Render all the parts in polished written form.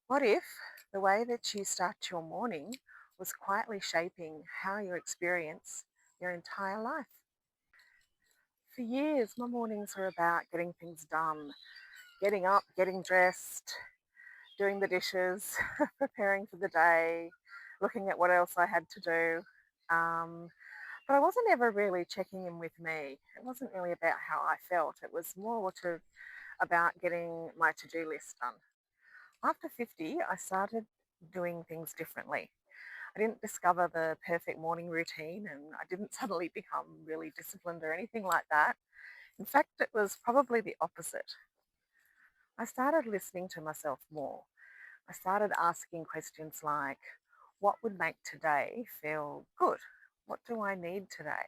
What if the way that you start your morning was quietly shaping how you experience your entire life? For years, my mornings were about getting things done, getting up, getting dressed, doing the dishes, preparing for the day, looking at what else I had to do. But I wasn't ever really checking in with me. It wasn't really about how I felt. It was more about getting my to-do list done. After 50, I started doing things differently. I didn't discover the perfect morning routine and I didn't suddenly become really disciplined or anything like that. In fact, it was probably the opposite. I started listening to myself more. I started asking questions like, what would make today feel good? What do I need today?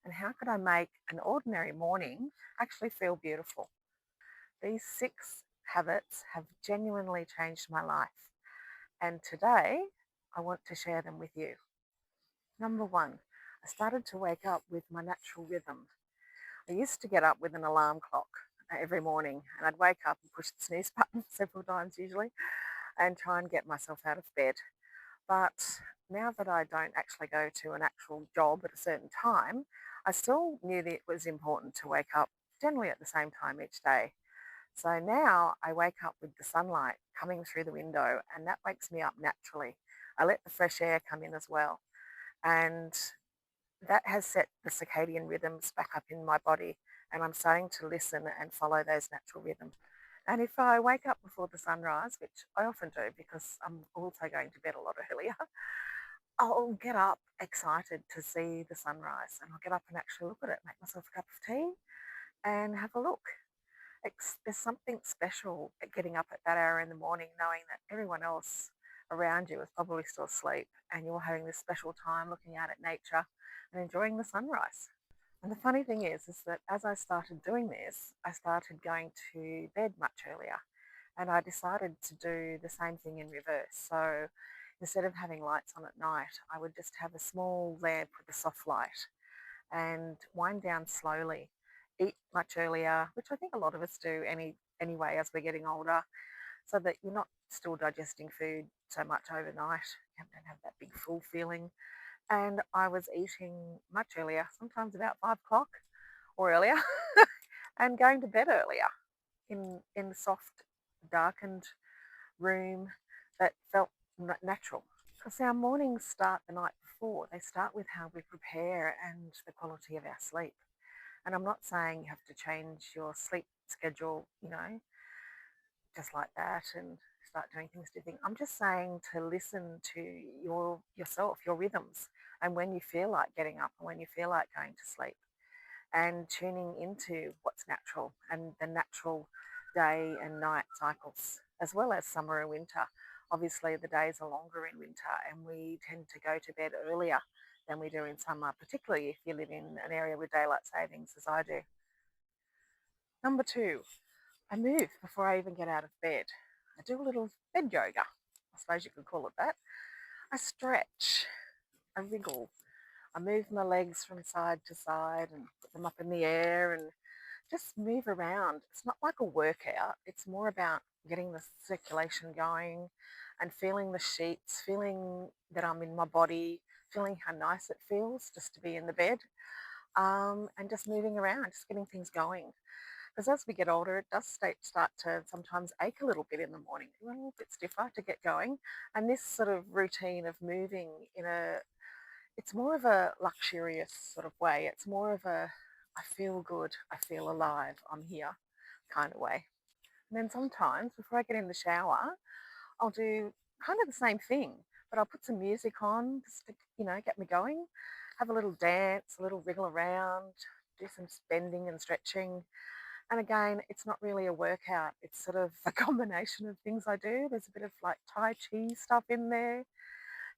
And how could I make an ordinary morning actually feel beautiful? These 6 habits have genuinely changed my life. And today, I want to share them with you. Number one, I started to wake up with my natural rhythm. I used to get up with an alarm clock every morning and I'd wake up and push the snooze button several times usually and try and get myself out of bed. But now that I don't actually go to an actual job at a certain time, I still knew that it was important to wake up generally at the same time each day. So now I wake up with the sunlight coming through the window and that wakes me up naturally. I let the fresh air come in as well. And that has set the circadian rhythms back up in my body. And I'm starting to listen and follow those natural rhythms. And if I wake up before the sunrise, which I often do because I'm also going to bed a lot earlier, I'll get up excited to see the sunrise and I'll get up and actually look at it, make myself a cup of tea and have a look. There's something special at getting up at that hour in the morning, knowing that everyone else around you is probably still asleep and you're having this special time looking out at nature and enjoying the sunrise. And the funny thing is that as I started doing this, I started going to bed much earlier and I decided to do the same thing in reverse. So instead of having lights on at night, I would just have a small lamp with a soft light and wind down slowly, eat much earlier, which I think a lot of us do anyway as we're getting older, so that you're not still digesting food so much overnight. You don't have that big full feeling. And I was eating much earlier, sometimes about 5 o'clock or earlier, and going to bed earlier in the soft, darkened room that felt natural. Because our mornings start the night before. They start with how we prepare and the quality of our sleep. And I'm not saying you have to change your sleep schedule, just like that and start doing things different. I'm just saying to listen to yourself, your rhythms, and when you feel like getting up and when you feel like going to sleep and tuning into what's natural and the natural day and night cycles, as well as summer and winter. Obviously, the days are longer in winter and we tend to go to bed earlier than we do in summer, particularly if you live in an area with daylight savings, as I do. Number two, I move before I even get out of bed. I do a little bed yoga, I suppose you could call it that. I stretch, I wriggle, I move my legs from side to side and put them up in the air and just move around. It's not like a workout, it's more about getting the circulation going and feeling the sheets, feeling that I'm in my body, feeling how nice it feels just to be in the bed, and just moving around, just getting things going. Because as we get older, it does start to sometimes ache a little bit in the morning. We're a little bit stiffer to get going. And this sort of routine of moving it's more of a luxurious sort of way. It's more of I feel good, I feel alive, I'm here kind of way. And then sometimes before I get in the shower, I'll do kind of the same thing, but I'll put some music on just to, get me going, have a little dance, a little wriggle around, do some bending and stretching. And again, it's not really a workout. It's sort of a combination of things I do. There's a bit of like Tai Chi stuff in there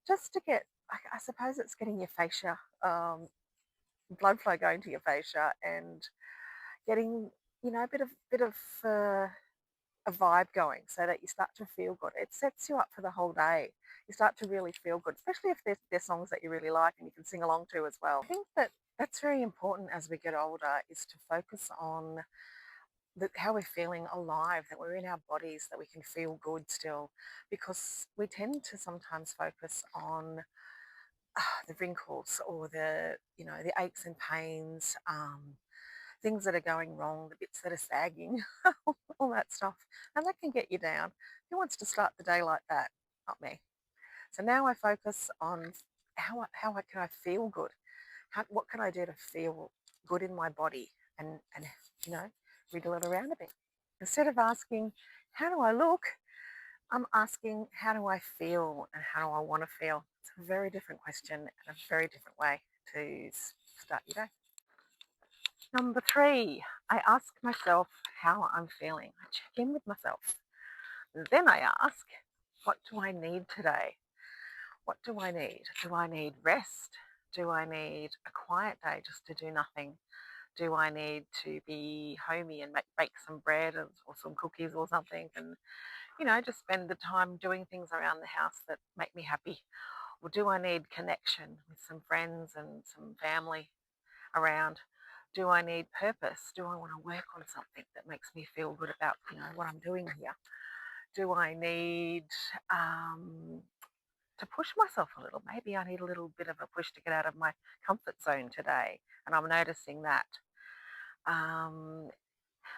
just to get, I suppose it's getting your fascia, blood flow going to your fascia and getting, a bit of a vibe going so that you start to feel good. It sets you up for the whole day. You start to really feel good, especially if there's songs that you really like and you can sing along to as well. I think that that's very important as we get older is to focus on how we're feeling alive, that we're in our bodies, that we can feel good still, because we tend to sometimes focus on the wrinkles or the aches and pains, things that are going wrong, the bits that are sagging, all that stuff, and that can get you down. Who wants to start the day like that? Not me. So now I focus on can I feel good? What can I do to feel good in my body and you know wriggle it around a bit? Instead of asking how do I look, I'm asking how do I feel and how do I want to feel. It's a very different question and a very different way to start your day. Number three, I ask myself how I'm feeling. I check in with myself. Then I ask, what do I need today? What do I need? Do I need rest? Do I need a quiet day just to do nothing? Do I need to be homey and bake some bread or some cookies or something and, just spend the time doing things around the house that make me happy? Or do I need connection with some friends and some family around? Do I need purpose? Do I want to work on something that makes me feel good about, what I'm doing here? Do I need um, to push myself a little? Maybe I need a little bit of a push to get out of my comfort zone today, and I'm noticing that. Um,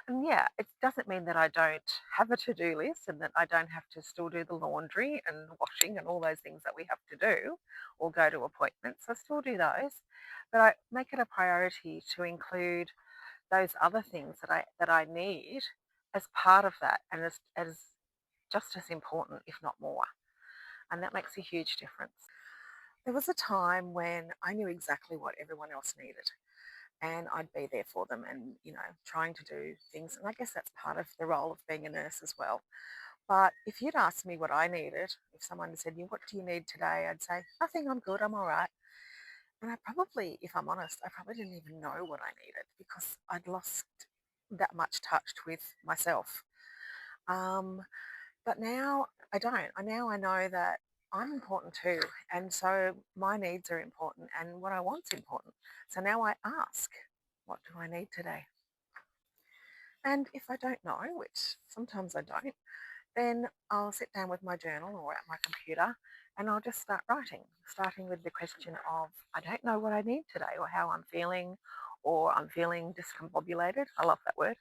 and yeah, it doesn't mean that I don't have a to-do list and that I don't have to still do the laundry and washing and all those things that we have to do or go to appointments. I still do those, but I make it a priority to include those other things that I need as part of that and as just as important, if not more. And that makes a huge difference. There was a time when I knew exactly what everyone else needed and I'd be there for them and, trying to do things. And I guess that's part of the role of being a nurse as well. But if you'd asked me what I needed, if someone said, what do you need today? I'd say, nothing, I'm good, I'm all right. And I probably, if I'm honest, I probably didn't even know what I needed because I'd lost that much touch with myself. Um, but now I don't. Now I know that I'm important too. And so my needs are important and what I want's important. So now I ask, what do I need today? And if I don't know, which sometimes I don't, then I'll sit down with my journal or at my computer and I'll just start writing, starting with the question of, I don't know what I need today or how I'm feeling, or I'm feeling discombobulated. I love that word.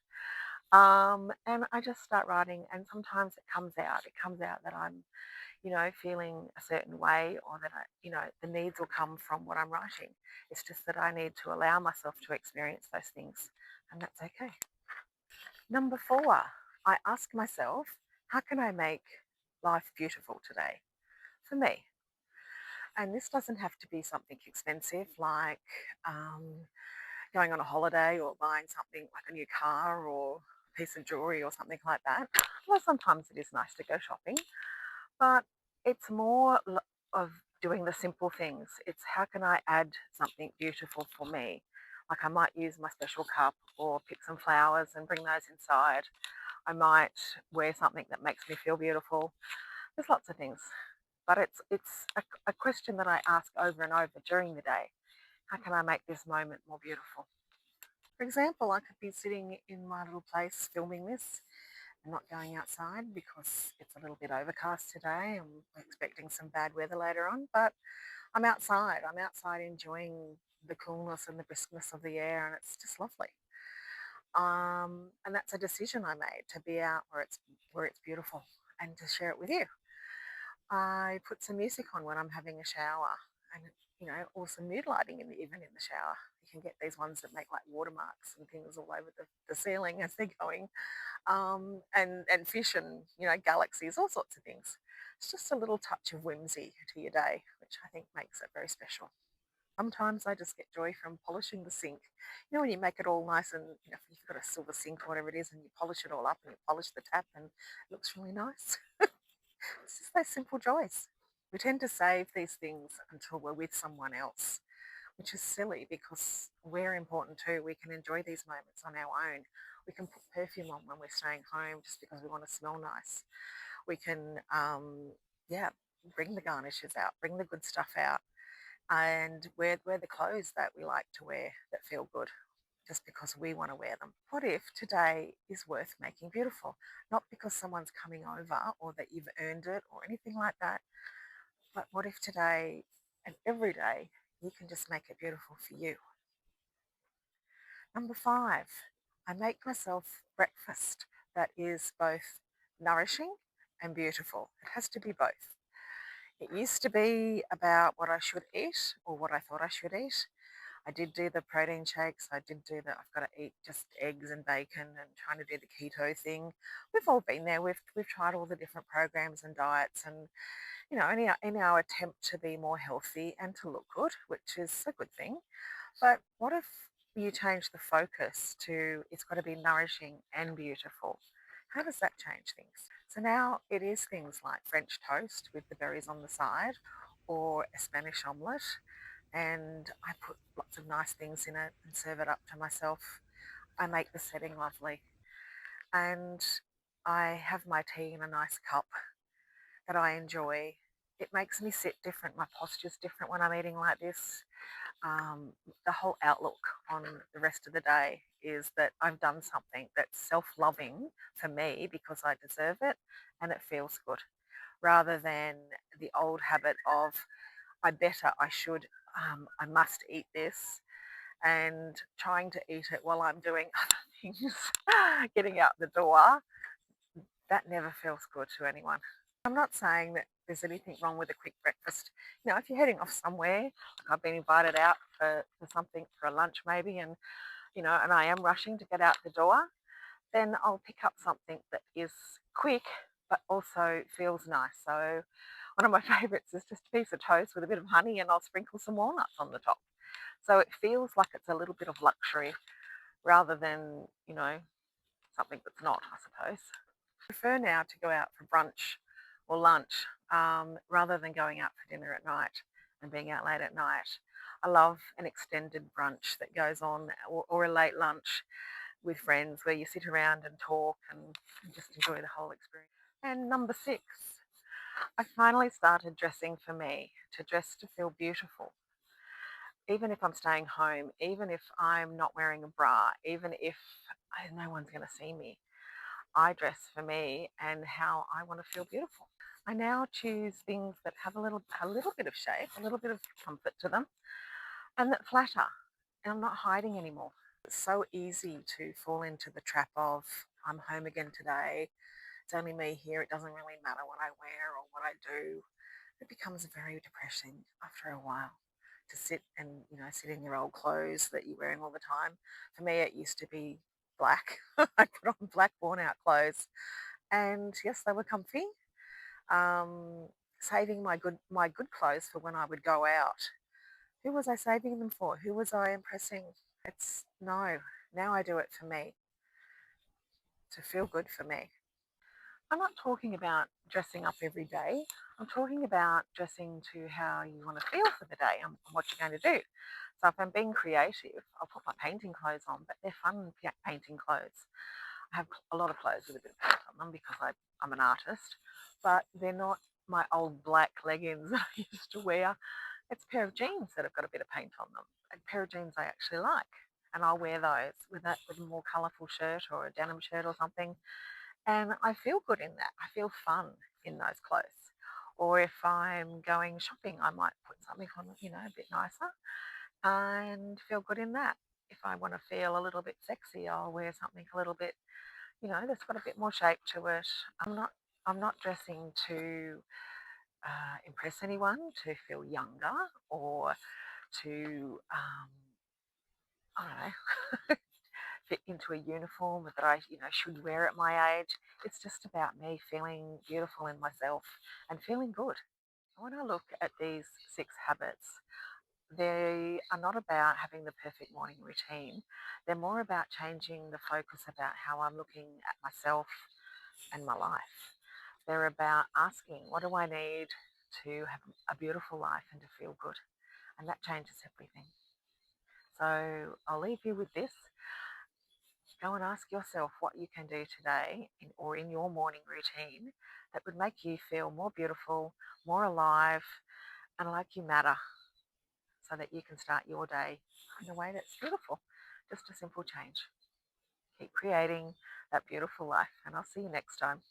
And I just start writing, and sometimes it comes out. It comes out that I'm, feeling a certain way, or that the needs will come from what I'm writing. It's just that I need to allow myself to experience those things, and that's okay. Number four, I ask myself, how can I make life beautiful today for me? And this doesn't have to be something expensive like going on a holiday or buying something like a new car or a piece of jewelry or something like that. Well, sometimes it is nice to go shopping, but it's more of doing the simple things. It's how can I add something beautiful for me? Like I might use my special cup or pick some flowers and bring those inside. I might wear something that makes me feel beautiful. There's lots of things, but it's a question that I ask over and over during the day. How can I make this moment more beautiful? For example, I could be sitting in my little place filming this and not going outside because it's a little bit overcast today. I'm expecting some bad weather later on, but I'm outside. I'm outside enjoying the coolness and the briskness of the air, and it's just lovely. And that's a decision I made to be out where it's beautiful and to share it with you. I put some music on when I'm having a shower, and or some mood lighting even in the shower. You can get these ones that make like watermarks and things all over the ceiling as they're going, and fish and galaxies, all sorts of things. It's just a little touch of whimsy to your day, which I think makes it very special. Sometimes I just get joy from polishing the sink. When you make it all nice and you've got a silver sink or whatever it is, and you polish it all up and you polish the tap and it looks really nice. It's just those simple joys. We tend to save these things until we're with someone else, which is silly because we're important too. We can enjoy these moments on our own. We can put perfume on when we're staying home just because we want to smell nice. We can, yeah, bring the garnishes out, bring the good stuff out, and wear the clothes that we like to wear that feel good. just because we want to wear them? What if today is worth making beautiful? Not because someone's coming over or that you've earned it or anything like that, but what if today and every day you can just make it beautiful for you? Number five, I make myself breakfast that is both nourishing and beautiful. It has to be both. It used to be about what I should eat or what I thought I should eat. I did do the protein shakes. I did do the I've got to eat just eggs and bacon and trying to do the keto thing. We've all been there. We've tried all the different programs and diets and in our attempt to be more healthy and to look good, which is a good thing. But what if you change the focus to it's got to be nourishing and beautiful? How does that change things? So now it is things like French toast with the berries on the side or a Spanish omelette. And I put lots of nice things in it and serve it up to myself. I make the setting lovely. And I have my tea in a nice cup that I enjoy. It makes me sit different. My posture's different when I'm eating like this. The whole outlook on the rest of the day is that I've done something that's self-loving for me because I deserve it and it feels good, rather than the old habit of I better, I should, I must eat this, and trying to eat it while I'm doing other things, getting out the door. That never feels good to anyone. I'm not saying that there's anything wrong with a quick breakfast. If you're heading off somewhere, like I've been invited out for something, for a lunch maybe, and I am rushing to get out the door, then I'll pick up something that is quick but also feels nice. So one of my favourites is just a piece of toast with a bit of honey and I'll sprinkle some walnuts on the top. So it feels like it's a little bit of luxury rather than, something that's not, I suppose. I prefer now to go out for brunch or lunch rather than going out for dinner at night and being out late at night. I love an extended brunch that goes on or a late lunch with friends where you sit around and talk and just enjoy the whole experience. And number six, I finally started dressing for me, to dress to feel beautiful. Even if I'm staying home, even if I'm not wearing a bra, even if no one's going to see me, I dress for me and how I want to feel beautiful. I now choose things that have a little bit of shape, a little bit of comfort to them, and that flatter. And I'm not hiding anymore. It's so easy to fall into the trap of I'm home again today. It's only me here. It doesn't really matter what I wear or what I do. It becomes very depressing after a while to sit in your old clothes that you're wearing all the time. For me, it used to be black. I put on black worn out clothes, and yes, they were comfy. Um, Saving my good clothes for when I would go out. Who was I saving them for? Who was I impressing? It's no. Now I do it for me, to feel good for me. I'm not talking about dressing up every day. I'm talking about dressing to how you want to feel for the day and what you're going to do. So if I'm being creative, I'll put my painting clothes on, but they're fun painting clothes. I have a lot of clothes with a bit of paint on them because I'm an artist, but they're not my old black leggings that I used to wear. It's a pair of jeans that have got a bit of paint on them. A pair of jeans I actually like. And I'll wear those with a more colourful shirt or a denim shirt or something. And I feel good in that. I feel fun in those clothes. Or if I'm going shopping, I might put something on, a bit nicer and feel good in that. If I want to feel a little bit sexy, I'll wear something a little bit, that's got a bit more shape to it. I'm not dressing to impress anyone, to feel younger or to, I don't know, fit into a uniform that I, should wear at my age. It's just about me feeling beautiful in myself and feeling good. When I look at these six habits, they are not about having the perfect morning routine. They're more about changing the focus about how I'm looking at myself and my life. They're about asking, what do I need to have a beautiful life and to feel good? And that changes everything. So I'll leave you with this. Go and ask yourself what you can do today or in your morning routine that would make you feel more beautiful, more alive, and like you matter so that you can start your day in a way that's beautiful. Just a simple change. Keep creating that beautiful life, and I'll see you next time.